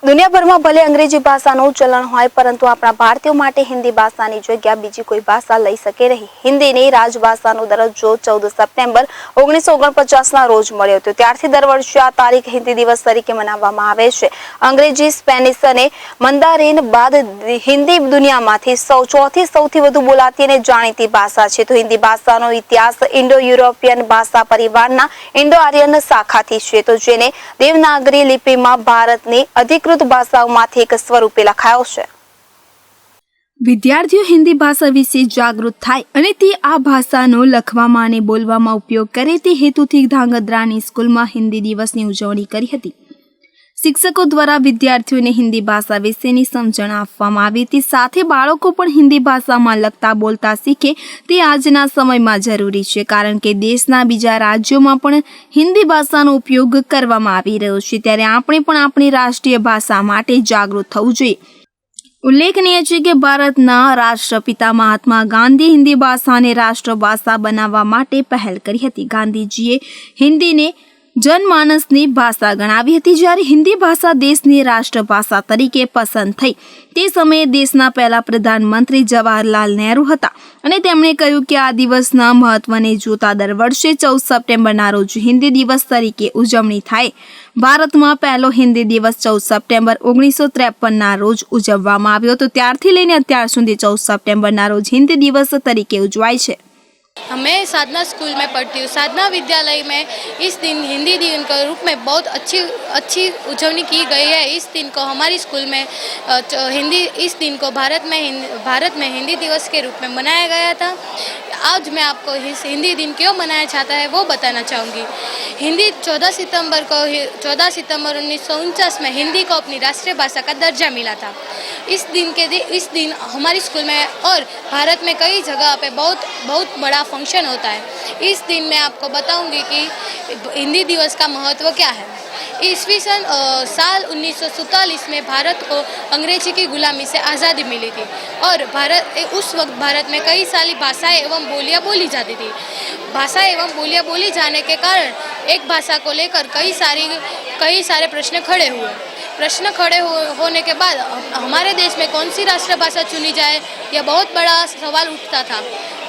દુનિયાભરમાં ભલે અંગ્રેજી ભાષાનું ચલણ હોય પરંતુ આપણા ભારતીયો માટે હિન્દી ભાષાની જગ્યા બીજી કોઈ ભાષા લઈ શકે નહીં। હિન્દીની રાજભાષાનો દરજ્જો 14 સપ્ટેમ્બર 1949ના રોજ મળ્યો હતો। ત્યારથી દર વર્ષે આ તારીખ હિન્દી દિવસ તરીકે મનાવવામાં આવે છે। અંગ્રેજી, સ્પેનિશ અને મંદારિન બાદ હિન્દી દુનિયામાંથી ચોથી સૌથી વધુ બોલાતી અને જાણીતી ભાષા છે। તો હિન્દી ભાષાનો ઇતિહાસ ઇન્ડો યુરોપિયન ભાષા પરિવારના ઇન્ડો આર્યન શાખાથી છે, તો જેને દેવનાગરી લિપિમાં ભારતની અધિકૃત ભાષાઓમાંથી એક સ્વરૂપે લખાયો છે। વિદ્યાર્થીઓ હિન્દી ભાષા વિશે જાગૃત થાય અને તે આ ભાષાનો લખવામાં અને બોલવામાં ઉપયોગ કરે તે હેતુથી ધાંગધ્રાની સ્કૂલમાં હિન્દી દિવસની ઉજવણી કરી હતી। શિક્ષકો દ્વારા વિદ્યાર્થીઓને હિન્દી ભાષા વિશેની સમજણ આપવામાં આવી હતી, સાથે બાળકો પણ હિન્દી ભાષામાં લખતા બોલતા શીખે તે આજના સમયમાં જરૂરી છે, કારણ કે દેશના બીજા રાજ્યોમાં પણ હિન્દી ભાષાનો ઉપયોગ કરવામાં આવી રહ્યો છે। ત્યારે આપણે પણ આપણી રાષ્ટ્રીય ભાષા માટે જાગૃત થવું જોઈએ। ઉલ્લેખનીય છે કે ભારતના રાષ્ટ્રપિતા મહાત્મા ગાંધી હિન્દી ભાષાને રાષ્ટ્રભાષા બનાવવા માટે પહેલ કરી હતી। ગાંધીજીએ હિન્દીને जनमानसની ભાષા ગણાવી હતી। જ્યારે હિન્દી ભાષા દેશની રાષ્ટ્રભાષા તરીકે પસંદ થઈ તે સમયે દેશના પહેલા પ્રધાનમંત્રી જવાહરલાલ નહેરુ હતા અને તેમણે કહ્યું કે આ દિવસના મહત્વને જોતા દર વર્ષે 14 સપ્ટેમ્બરના રોજ હિન્દી દિવસ તરીકે ઉજવણી થાય। ભારતમાં પહેલો હિન્દી દિવસ 14 સપ્ટેમ્બર 1953ના રોજ ઉજવવામાં આવ્યો હતો। ત્યારથી લઈને અત્યાર સુધી 14 સપ્ટેમ્બરના રોજ હિન્દી દિવસ तरीके उजवाई है। मैं साधना स्कूल में पढ़ती हूँ। साधना विद्यालय में इस दिन हिंदी दिन के रूप में बहुत अच्छी उजवनी की गई है। इस दिन को हमारी स्कूल में इस दिन को भारत में हिंदी दिवस के रूप में मनाया गया था। आज मैं आपको हिंदी दिन क्यों मनाया जाता है वो बताना चाहूँगी। हिंदी 14 सितंबर 1949 में हिंदी को अपनी राष्ट्रीय भाषा का दर्जा मिला था। इस दिन हमारी स्कूल में और भारत में कई जगह पे बहुत बड़ा फंक्शन होता है। इस दिन मैं आपको बताऊंगी कि हिंदी दिवस का महत्व क्या है। ईस्वी सन साल 1947 में भारत को अंग्रेजी की गुलामी से आज़ादी मिली थी और उस वक्त भारत में कई सारी भाषाएं एवं बोलियां बोली जाती थी। भाषा एवं बोलियां बोली जाने के कारण एक भाषा को लेकर कई सारे प्रश्न खड़े हुए। होने के बाद हमारे देश में कौन सी राष्ट्रभाषा चुनी जाए यह बहुत बड़ा सवाल उठता था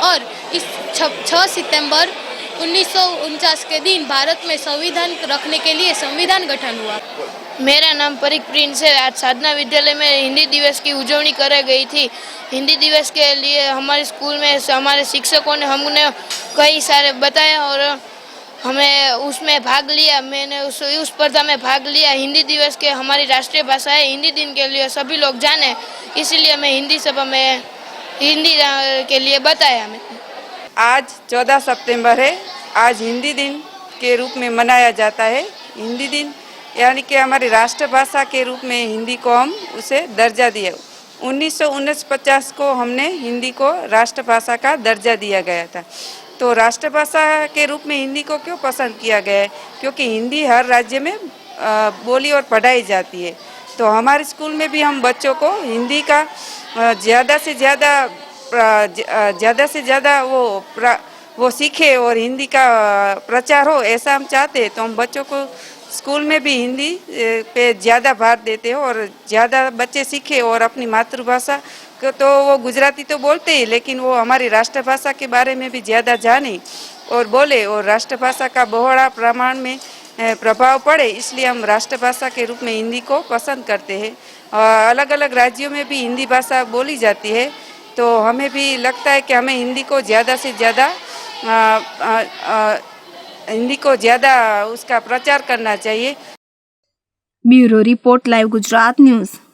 और इस 6 सितंबर 1949 के दिन भारत में संविधान रखने के लिए संविधान गठन हुआ। मेरा नाम परीक प्रिंस है। आज साधना विद्यालय में हिंदी दिवस की उजवनी कराई गई थी। हिंदी दिवस के लिए हमारे स्कूल में हमारे शिक्षकों ने हमने कई सारे बताया और हमें उसमें भाग लिया। मैंने उस स्पर्धा में भाग लिया। हिंदी दिवस के हमारी राष्ट्रीय भाषा है। हिंदी दिन के लिए सभी लोग जाने, इसलिए मैं हिंदी सभा में हिंदी के लिए बताया। आज 14 सितंबर है। आज हिंदी दिन के रूप में मनाया जाता है। हिंदी दिन यानी कि हमारी राष्ट्रभाषा के रूप में हिंदी को हम उसे दर्जा दिया। 1949 को हमने हिंदी को राष्ट्रभाषा का दर्जा दिया गया था। तो राष्ट्रभाषा के रूप में हिंदी को क्यों पसंद किया गया है? क्योंकि हिंदी हर राज्य में बोली और पढ़ाई जाती है। तो हमारे स्कूल में भी हम बच्चों को हिंदी का ज़्यादा से ज़्यादा वो सीखे और हिंदी का प्रचार हो, ऐसा हम चाहते हैं। तो हम बच्चों को स्कूल में भी हिंदी पे ज़्यादा भार देते हैं और ज़्यादा बच्चे सीखे और अपनी मातृभाषा को तो वो गुजराती तो बोलते ही, लेकिन वो हमारी राष्ट्रभाषा के बारे में भी ज़्यादा जाने और बोले और राष्ट्रभाषा का बहुड़ा प्रमाण में प्रभाव पड़े, इसलिए हम राष्ट्रभाषा के रूप में हिंदी को पसंद करते हैं। अलग अलग राज्यों में भी हिंदी भाषा बोली जाती है, तो हमें भी लगता है कि हमें हिंदी को ज़्यादा उसका प्रचार करना चाहिए। Bureau report, live Gujarat news.